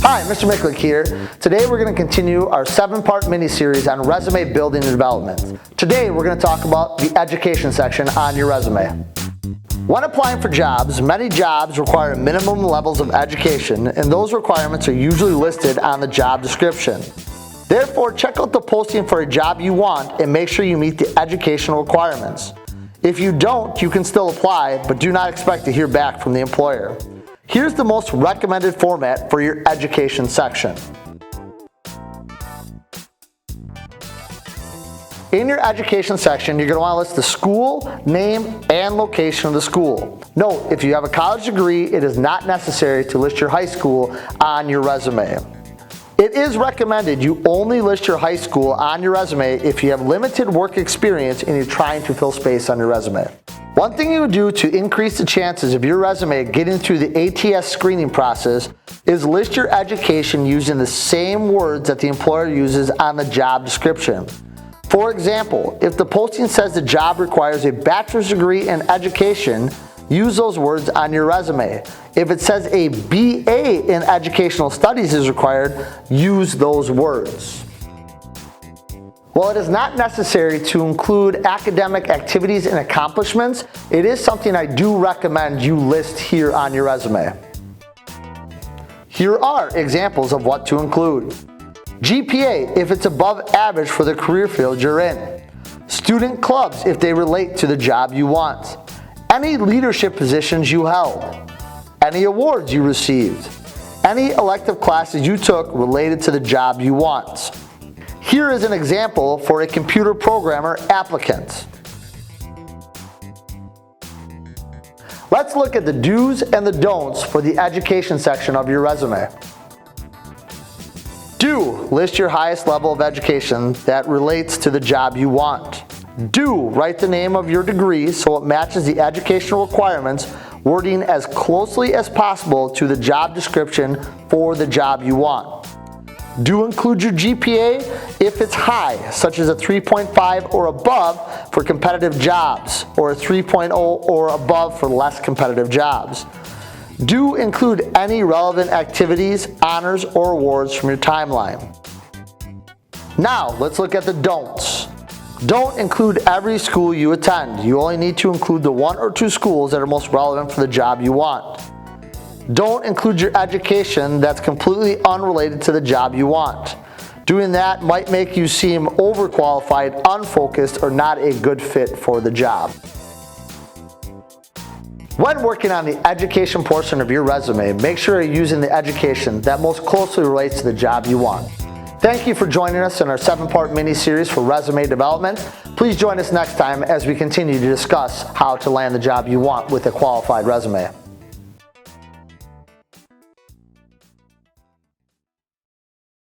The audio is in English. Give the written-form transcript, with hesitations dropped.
Hi, Mr. Miklik here. Today we're going to continue our 7-part mini-series on resume building and development. Today we're going to talk about the education section on your resume. When applying for jobs, many jobs require minimum levels of education, and those requirements are usually listed on the job description. Therefore, check out the posting for a job you want and make sure you meet the educational requirements. If you don't, you can still apply, but do not expect to hear back from the employer. Here's the most recommended format for your education section. In your education section, you're going to want to list the school, name, and location of the school. Note, if you have a college degree, it is not necessary to list your high school on your resume. It is recommended you only list your high school on your resume if you have limited work experience and you're trying to fill space on your resume. One thing you would do to increase the chances of your resume getting through the ATS screening process is list your education using the same words that the employer uses on the job description. For example, if the posting says the job requires a bachelor's degree in education, use those words on your resume. If it says a BA in educational studies is required, use those words. While it is not necessary to include academic activities and accomplishments, it is something I do recommend you list here on your resume. Here are examples of what to include. GPA if it's above average for the career field you're in. Student clubs if they relate to the job you want. Any leadership positions you held. Any awards you received. Any elective classes you took related to the job you want. Here is an example for a computer programmer applicant. Let's look at the do's and the don'ts for the education section of your resume. Do, list your highest level of education that relates to the job you want. Do, write the name of your degree so it matches the educational requirements, wording as closely as possible to the job description for the job you want. Do include your GPA if it's high, such as a 3.5 or above for competitive jobs, or a 3.0 or above for less competitive jobs. Do include any relevant activities, honors, or awards from your timeline. Now, let's look at the don'ts. Don't include every school you attend. You only need to include the 1 or 2 schools that are most relevant for the job you want. Don't include your education that's completely unrelated to the job you want. Doing that might make you seem overqualified, unfocused, or not a good fit for the job. When working on the education portion of your resume, make sure you're using the education that most closely relates to the job you want. Thank you for joining us in our 7-part mini-series for resume development. Please join us next time as we continue to discuss how to land the job you want with a qualified resume.